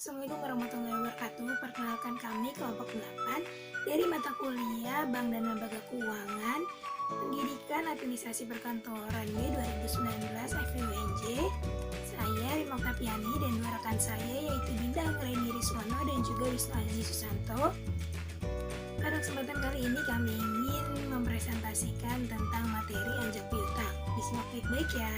Assalamualaikum warahmatullahi wabarakatuh. Perkenalkan kami kelompok 8 dari mata kuliah Bank dan Lembaga Keuangan Pendidikan Administrasi Perkantoran B 2019 FIUNJ. Saya Rima Oktaviani dan dua rekan saya yaitu Dinda Anggraini Riswono dan juga Wisnu Aziz Susanto. Pada kesempatan kali ini kami ingin mempresentasikan tentang materi anjak piutang. Disimak baik-baik ya.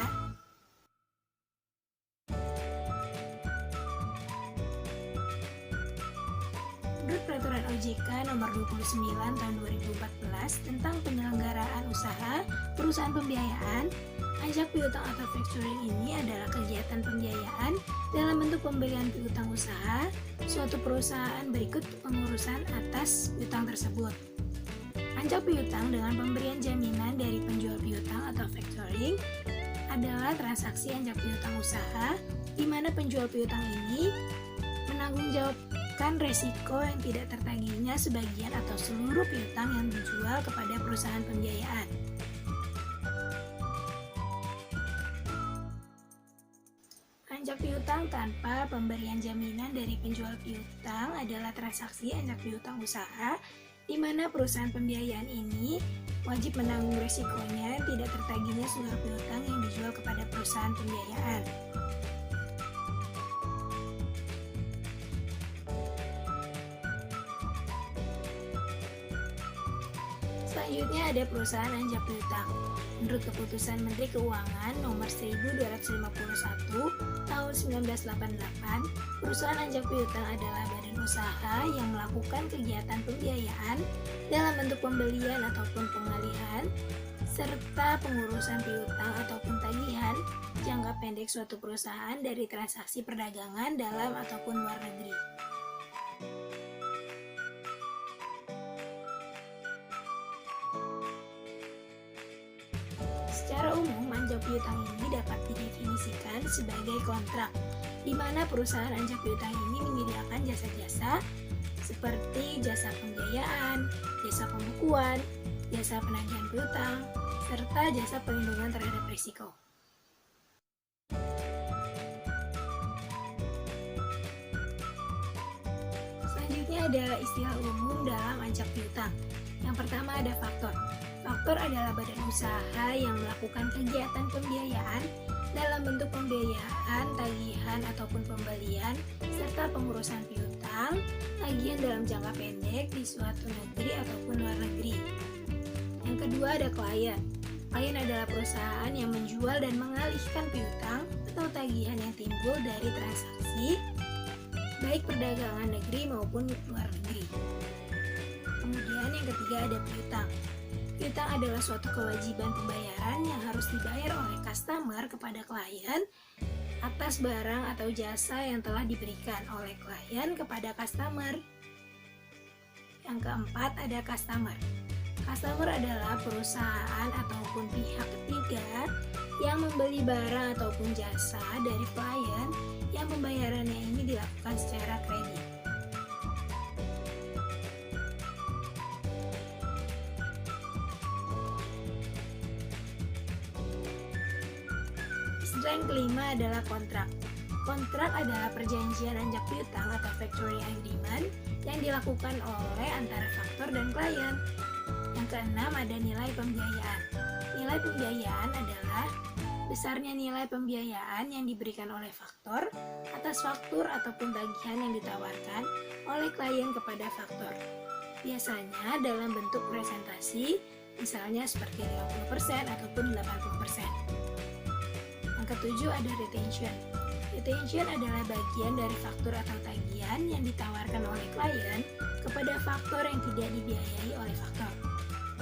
Menurut Peraturan OJK Nomor 29 Tahun 2014 tentang penyelenggaraan usaha perusahaan pembiayaan, anjak piutang atau factoring ini adalah kegiatan pembiayaan dalam bentuk pembelian piutang usaha suatu perusahaan berikut pengurusan atas piutang tersebut. Anjak piutang dengan pemberian jaminan dari penjual piutang atau factoring adalah transaksi anjak piutang usaha di mana penjual piutang ini menanggung jawabkan resiko yang tidak tertagihnya sebagian atau seluruh piutang yang dijual kepada perusahaan pembiayaan. Anjak piutang tanpa pemberian jaminan dari penjual piutang adalah transaksi anjak piutang usaha di mana perusahaan pembiayaan ini wajib menanggung resikonya tidak tertagihnya seluruh piutang yang dijual kepada perusahaan pembiayaan. Selanjutnya ada perusahaan anjak piutang. Menurut Keputusan Menteri Keuangan Nomor 1251 Tahun 1988, perusahaan anjak piutang adalah badan usaha yang melakukan kegiatan pembiayaan dalam bentuk pembelian ataupun pengalihan serta pengurusan piutang ataupun tagihan jangka pendek suatu perusahaan dari transaksi perdagangan dalam ataupun luar negeri. Secara umum, anjak piutang ini dapat didefinisikan sebagai kontrak, di mana perusahaan anjak piutang ini menyediakan jasa-jasa seperti jasa pembiayaan, jasa pembukuan, jasa penagihan piutang, serta jasa perlindungan terhadap risiko. Selanjutnya adalah istilah umum dalam anjak piutang. Yang pertama ada faktor. Faktor adalah badan usaha yang melakukan kegiatan pembiayaan dalam bentuk pembiayaan, tagihan ataupun pembelian, serta pengurusan piutang, tagihan dalam jangka pendek di suatu negeri ataupun luar negeri. Yang kedua ada klien. Klien adalah perusahaan yang menjual dan mengalihkan piutang atau tagihan yang timbul dari transaksi, baik perdagangan negeri maupun luar negeri. Kemudian yang ketiga ada piutang. Piutang adalah suatu kewajiban pembayaran yang harus dibayar oleh customer kepada klien atas barang atau jasa yang telah diberikan oleh klien kepada customer. Yang keempat ada customer. Customer adalah perusahaan ataupun pihak ketiga yang membeli barang ataupun jasa dari klien yang pembayarannya ini dilakukan secara kredit. Istilah yang kelima adalah kontrak. Kontrak adalah perjanjian anjak piutang atau factory agreement yang dilakukan oleh antara faktor dan klien. Yang keenam ada nilai pembiayaan. Nilai pembiayaan adalah besarnya nilai pembiayaan yang diberikan oleh faktor atas faktur ataupun tagihan yang ditawarkan oleh klien kepada faktor. Biasanya dalam bentuk presentasi, misalnya seperti 50% ataupun 80%. Yang ketujuh ada retention. Retention adalah bagian dari faktur atau tagihan yang ditawarkan oleh klien kepada faktor yang tidak dibiayai oleh faktor.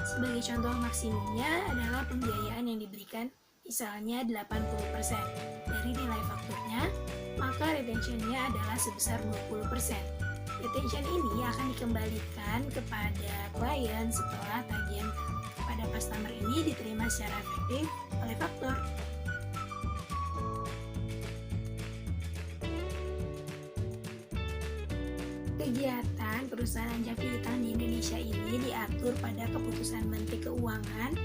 Sebagai contoh maksimumnya adalah pembiayaan yang diberikan misalnya 80% dari nilai fakturnya, maka retentionnya adalah sebesar 20%. Retention ini akan dikembalikan kepada klien setelah tagihan kepada customer ini diterima secara efektif oleh faktor. Kegiatan perusahaan anjak piutang di Indonesia ini diatur pada Keputusan Menteri Keuangan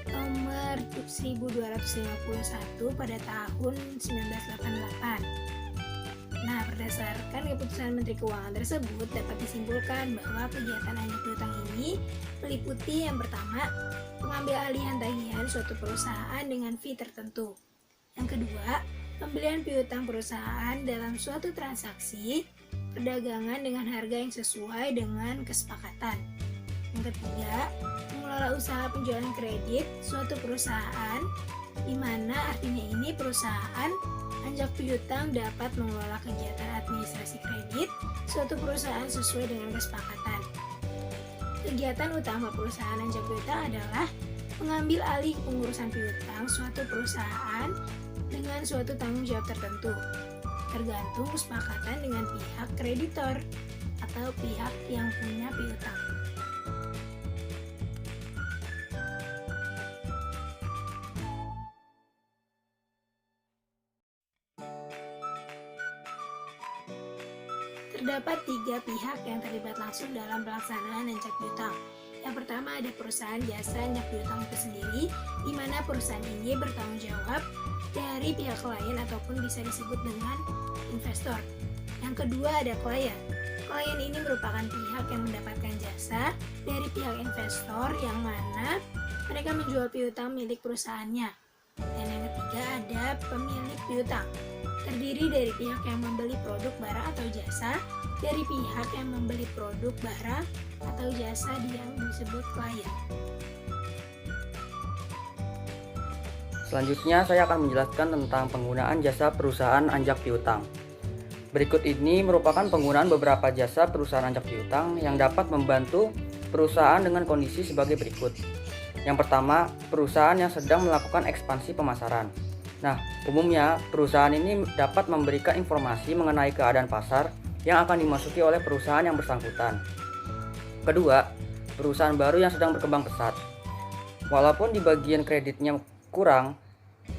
Nomor 1251 pada tahun 1988. Nah, berdasarkan keputusan Menteri Keuangan tersebut dapat disimpulkan bahwa kegiatan anjak piutang ini meliputi yang pertama, pengambil alihan tagihan suatu perusahaan dengan fee tertentu. Yang kedua, pembelian piutang perusahaan dalam suatu transaksi perdagangan dengan harga yang sesuai dengan kesepakatan. Yang ketiga, mengelola usaha penjualan kredit suatu perusahaan, di mana artinya ini perusahaan anjak piutang dapat mengelola kegiatan administrasi kredit suatu perusahaan sesuai dengan kesepakatan. Kegiatan utama perusahaan anjak piutang adalah mengambil alih pengurusan piutang suatu perusahaan dengan suatu tanggung jawab tertentu, tergantung kesepakatan dengan pihak kreditor atau pihak yang punya piutang. Terdapat 3 pihak yang terlibat langsung dalam pelaksanaan anjak piutang. Yang pertama ada perusahaan jasa anjak piutang itu sendiri, di mana perusahaan ini bertanggung jawab dari pihak klien ataupun bisa disebut dengan investor. Yang kedua ada klien. Klien ini merupakan pihak yang mendapatkan jasa dari pihak investor yang mana mereka menjual piutang milik perusahaannya. Dan yang ketiga ada pemilik piutang. Terdiri dari pihak yang membeli produk barang atau jasa, dari pihak yang membeli produk barang atau jasa yang disebut klien. Selanjutnya saya akan menjelaskan tentang penggunaan jasa perusahaan anjak piutang. Berikut ini merupakan penggunaan beberapa jasa perusahaan anjak piutang yang dapat membantu perusahaan dengan kondisi sebagai berikut. Yang pertama, perusahaan yang sedang melakukan ekspansi pemasaran. Nah, umumnya perusahaan ini dapat memberikan informasi mengenai keadaan pasar yang akan dimasuki oleh perusahaan yang bersangkutan. Kedua, perusahaan baru yang sedang berkembang pesat. Walaupun di bagian kreditnya kurang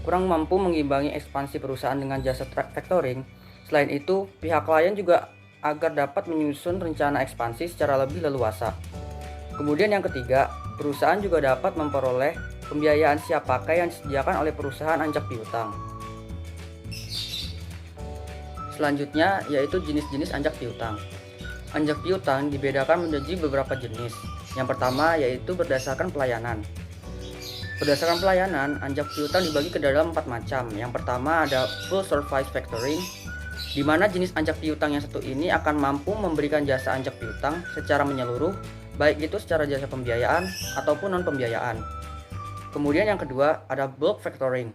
mampu mengimbangi ekspansi perusahaan dengan jasa factoring, selain itu pihak klien juga agar dapat menyusun rencana ekspansi secara lebih leluasa. Kemudian yang ketiga, perusahaan juga dapat memperoleh pembiayaan siap pakai yang disediakan oleh perusahaan anjak piutang. Selanjutnya yaitu jenis-jenis anjak piutang. Anjak piutang dibedakan menjadi beberapa jenis. Yang pertama yaitu berdasarkan pelayanan. Berdasarkan pelayanan, anjak piutang dibagi ke dalam 4 macam. Yang pertama ada full service factoring, di mana jenis anjak piutang yang satu ini akan mampu memberikan jasa anjak piutang secara menyeluruh, baik itu secara jasa pembiayaan ataupun non pembiayaan. Kemudian yang kedua ada bulk factoring.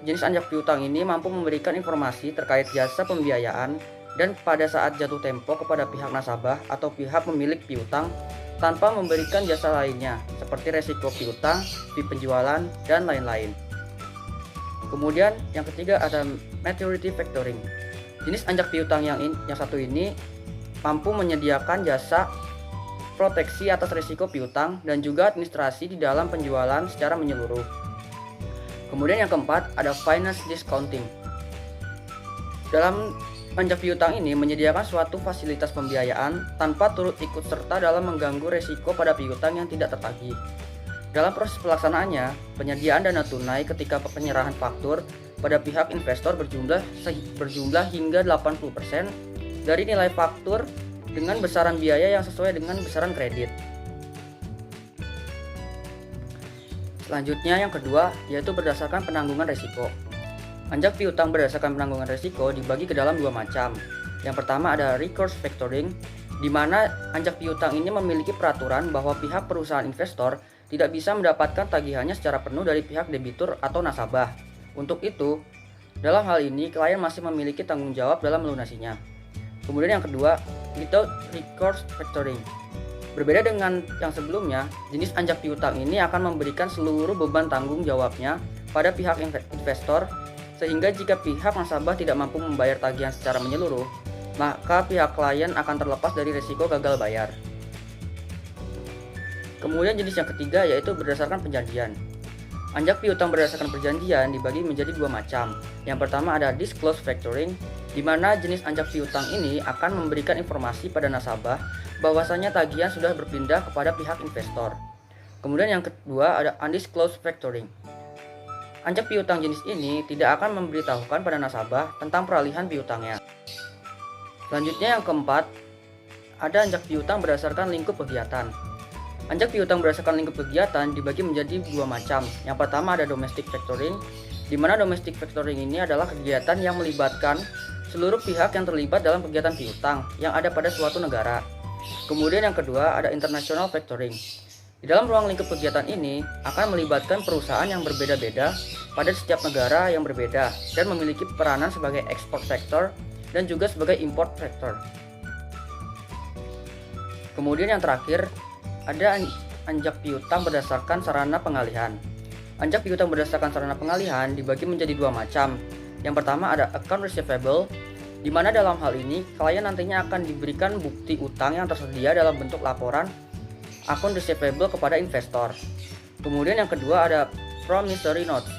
Jenis anjak piutang ini mampu memberikan informasi terkait jasa pembiayaan dan pada saat jatuh tempo kepada pihak nasabah atau pihak pemilik piutang tanpa memberikan jasa lainnya seperti resiko piutang, fee penjualan, dan lain-lain. Kemudian yang ketiga ada maturity factoring. Jenis anjak piutang yang satu ini mampu menyediakan jasa proteksi atas risiko piutang dan juga administrasi di dalam penjualan secara menyeluruh. Kemudian yang keempat ada finance discounting. Dalam anjak piutang ini menyediakan suatu fasilitas pembiayaan tanpa turut ikut serta dalam mengganggu risiko pada piutang yang tidak tertagih. Dalam proses pelaksanaannya, penyediaan dana tunai ketika penyerahan faktur pada pihak investor berjumlah hingga 80% dari nilai faktur dengan besaran biaya yang sesuai dengan besaran kredit. Selanjutnya yang kedua yaitu berdasarkan penanggungan risiko. Anjak piutang berdasarkan penanggungan risiko dibagi ke dalam 2 macam. Yang pertama ada recourse factoring, di mana anjak piutang ini memiliki peraturan bahwa pihak perusahaan investor tidak bisa mendapatkan tagihannya secara penuh dari pihak debitur atau nasabah. Untuk itu, dalam hal ini klien masih memiliki tanggung jawab dalam melunasinya. Kemudian yang kedua, without recourse factoring. Berbeda dengan yang sebelumnya, jenis anjak piutang ini akan memberikan seluruh beban tanggung jawabnya pada pihak investor, sehingga jika pihak nasabah tidak mampu membayar tagihan secara menyeluruh, maka pihak klien akan terlepas dari risiko gagal bayar. Kemudian jenis yang ketiga yaitu berdasarkan perjanjian. Anjak piutang berdasarkan perjanjian dibagi menjadi 2 macam. Yang pertama ada disclosed factoring, di mana jenis anjak piutang ini akan memberikan informasi pada nasabah bahwasanya tagihan sudah berpindah kepada pihak investor. Kemudian yang kedua ada undisclosed factoring. Anjak piutang jenis ini tidak akan memberitahukan pada nasabah tentang peralihan piutangnya. Selanjutnya yang keempat, ada anjak piutang berdasarkan lingkup kegiatan. Anjak piutang berdasarkan lingkup kegiatan dibagi menjadi dua macam. Yang pertama ada domestic factoring, di mana domestic factoring ini adalah kegiatan yang melibatkan seluruh pihak yang terlibat dalam kegiatan piutang yang ada pada suatu negara. Kemudian yang kedua ada international factoring. Di dalam ruang lingkup kegiatan ini akan melibatkan perusahaan yang berbeda-beda pada setiap negara yang berbeda dan memiliki peranan sebagai export factor dan juga sebagai import factor. Kemudian yang terakhir ada anjak piutang berdasarkan sarana pengalihan. Anjak piutang berdasarkan sarana pengalihan dibagi menjadi dua macam. Yang pertama ada account receivable, di mana dalam hal ini klien nantinya akan diberikan bukti utang yang tersedia dalam bentuk laporan akun receivable kepada investor. Kemudian yang kedua ada promissory notes.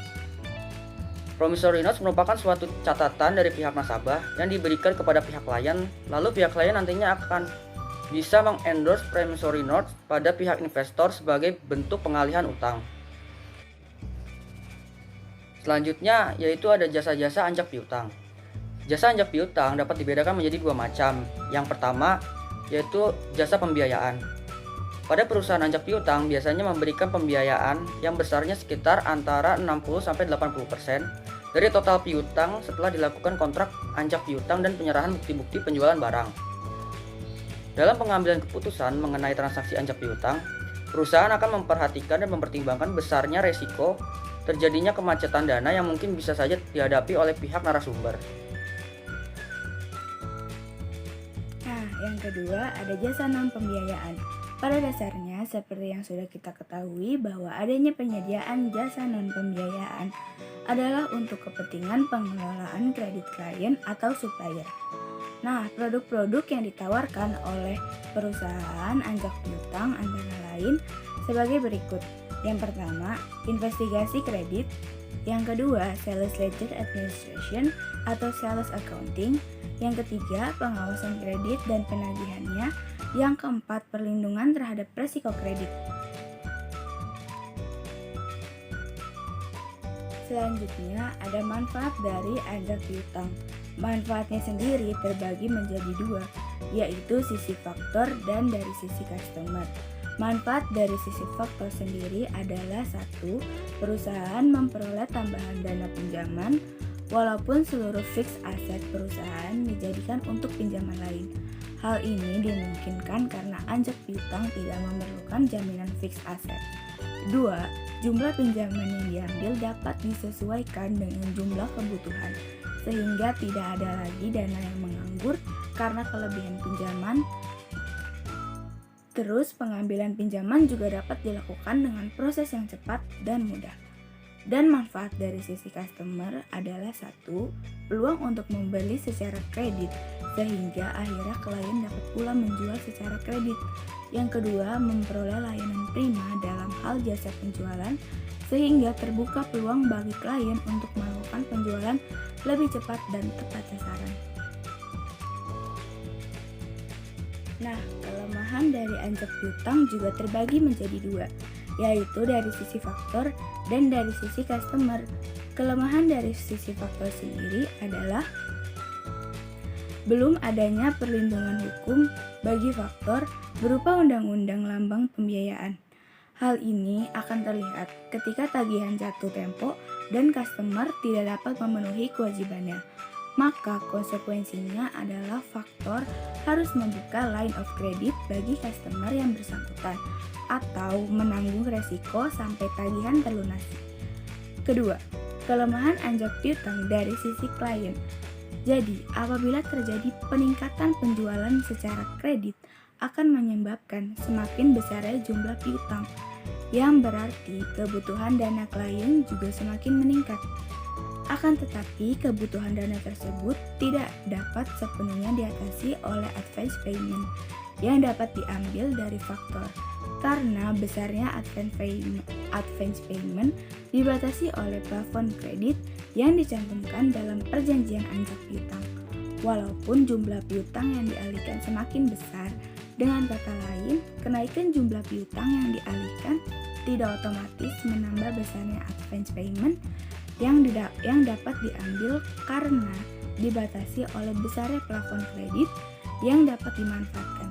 Promissory notes merupakan suatu catatan dari pihak nasabah yang diberikan kepada pihak klien, lalu pihak klien nantinya akan bisa mengendorse promissory notes pada pihak investor sebagai bentuk pengalihan utang. Selanjutnya yaitu ada jasa-jasa anjak piutang. Jasa anjak piutang dapat dibedakan menjadi dua macam. Yang pertama yaitu jasa pembiayaan. Pada perusahaan anjak piutang biasanya memberikan pembiayaan yang besarnya sekitar antara 60-80% dari total piutang setelah dilakukan kontrak anjak piutang dan penyerahan bukti-bukti penjualan barang. Dalam pengambilan keputusan mengenai transaksi anjak piutang, perusahaan akan memperhatikan dan mempertimbangkan besarnya resiko terjadinya kemacetan dana yang mungkin bisa saja dihadapi oleh pihak narasumber. Nah, yang kedua ada jasa non-pembiayaan. Pada dasarnya, seperti yang sudah kita ketahui bahwa adanya penyediaan jasa non-pembiayaan adalah untuk kepentingan pengelolaan kredit klien atau supplier. Nah, produk-produk yang ditawarkan oleh perusahaan anjak piutang antara lain sebagai berikut. Yang pertama, investigasi kredit. Yang kedua, sales ledger administration atau sales accounting. Yang ketiga, pengawasan kredit dan penagihannya. Yang keempat, perlindungan terhadap risiko kredit. Selanjutnya, ada manfaat dari anjak piutang. Manfaatnya sendiri terbagi menjadi dua, yaitu sisi faktor dan dari sisi customer. Manfaat dari sisi faktor sendiri adalah satu, perusahaan memperoleh tambahan dana pinjaman, walaupun seluruh fixed aset perusahaan dijadikan untuk pinjaman lain. Hal ini dimungkinkan karena anjak piutang tidak memerlukan jaminan fixed aset. 2. Jumlah pinjaman yang diambil dapat disesuaikan dengan jumlah kebutuhan, sehingga tidak ada lagi dana yang menganggur karena kelebihan pinjaman. Terus pengambilan pinjaman juga dapat dilakukan dengan proses yang cepat dan mudah. Dan manfaat dari sisi customer adalah satu, peluang untuk membeli secara kredit, sehingga akhirnya klien dapat pula menjual secara kredit. Yang kedua, memperoleh layanan prima dalam hal jasa penjualan, sehingga terbuka peluang bagi klien untuk melakukan penjualan lebih cepat dan tepat sasaran. Nah, kelemahan dari anjak piutang juga terbagi menjadi dua, yaitu dari sisi faktor dan dari sisi customer. Kelemahan dari sisi faktor sendiri adalah belum adanya perlindungan hukum bagi faktor berupa Undang-Undang Lambang Pembiayaan. Hal ini akan terlihat ketika tagihan jatuh tempo dan customer tidak dapat memenuhi kewajibannya. Maka konsekuensinya adalah faktor harus membuka line of credit bagi customer yang bersangkutan atau menanggung resiko sampai tagihan terlunasi. Kedua, kelemahan anjak piutang dari sisi klien. Jadi, apabila terjadi peningkatan penjualan secara kredit akan menyebabkan semakin besarnya jumlah piutang, yang berarti kebutuhan dana klien juga semakin meningkat. Akan tetapi, kebutuhan dana tersebut tidak dapat sepenuhnya diatasi oleh advance payment yang dapat diambil dari faktor, karena besarnya advance payment dibatasi oleh plafon kredit yang dicantumkan dalam perjanjian anjak piutang. Walaupun jumlah piutang yang dialihkan semakin besar, dengan kata lain, kenaikan jumlah piutang yang dialihkan tidak otomatis menambah besarnya advance payment yang dapat diambil karena dibatasi oleh besarnya plafon kredit yang dapat dimanfaatkan.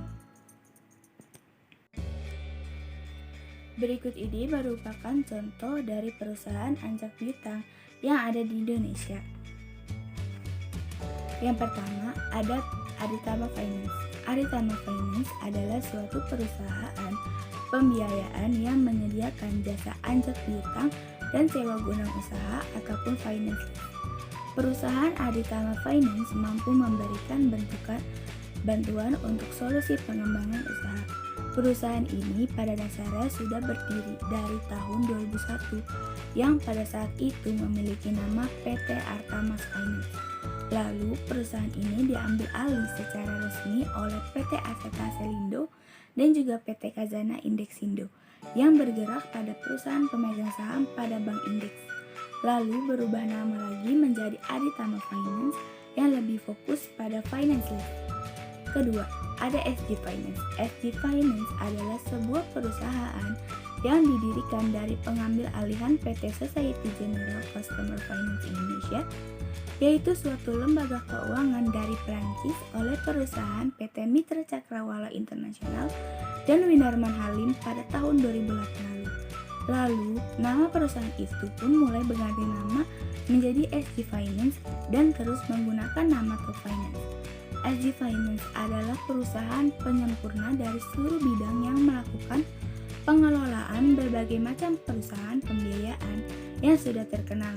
Berikut ini merupakan contoh dari perusahaan anjak piutang yang ada di Indonesia. Yang pertama ada Aritama Finance. Aritama Finance adalah suatu perusahaan pembiayaan yang menyediakan jasa anjak piutang dan sewa gudang usaha ataupun finance. Perusahaan Aritama Finance mampu memberikan bantuan untuk solusi pengembangan usaha. Perusahaan ini pada dasarnya sudah berdiri dari tahun 2001 yang pada saat itu memiliki nama PT Artamas Finance. Lalu perusahaan ini diambil alih secara resmi oleh PT Aseta Selindo dan juga PT Khazanah Indexindo yang bergerak pada perusahaan pemegang saham pada Bank Indeks. Lalu berubah nama lagi menjadi Aritama Finance yang lebih fokus pada finance lease. Kedua, ada SG Finance. SG Finance adalah sebuah perusahaan yang didirikan dari pengambil alihan PT Society Generale Customer Finance Indonesia, yaitu suatu lembaga keuangan dari Prancis oleh perusahaan PT Mitra Cakrawala International dan Winarman Halim pada tahun 2008 lalu. Lalu, nama perusahaan itu pun mulai berganti nama menjadi SG Finance dan terus menggunakan nama Top Finance. SG Finance adalah perusahaan penyempurna dari seluruh bidang yang melakukan pengelolaan berbagai macam perusahaan pembiayaan yang sudah terkenal.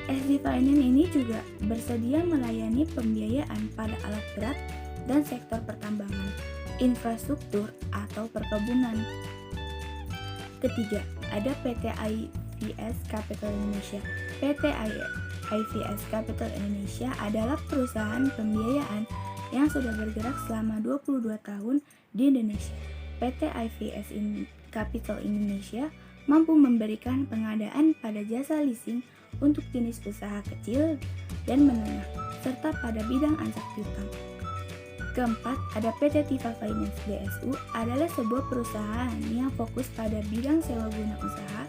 SG Finance ini juga bersedia melayani pembiayaan pada alat berat dan sektor pertambangan, infrastruktur, atau perkebunan. Ketiga, ada PT IVS Capital Indonesia. PT IVS Capital Indonesia adalah perusahaan pembiayaan yang sudah bergerak selama 22 tahun di Indonesia. PT IVS Capital Indonesia mampu memberikan pengadaan pada jasa leasing untuk jenis usaha kecil dan menengah, serta pada bidang anjak piutang. Keempat, ada PT Tifa Finance BSU adalah sebuah perusahaan yang fokus pada bidang sewa guna usaha,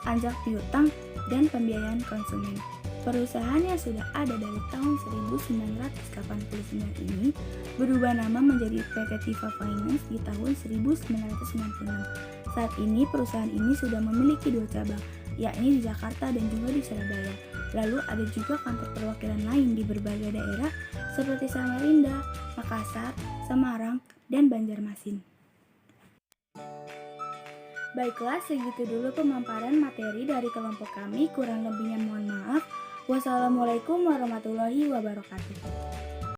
anjak piutang, dan pembiayaan konsumen. Perusahaan yang sudah ada dari tahun 1989 ini berubah nama menjadi PT Tifa Finance di tahun 1996. Saat ini perusahaan ini sudah memiliki 2 cabang, yakni di Jakarta dan juga di Surabaya. Lalu ada juga kantor perwakilan lain di berbagai daerah seperti Samarinda, Makassar, Semarang, dan Banjarmasin. Baiklah, segitu dulu pemaparan materi dari kelompok kami. Kurang lebihnya mohon maaf. Wassalamualaikum warahmatullahi wabarakatuh.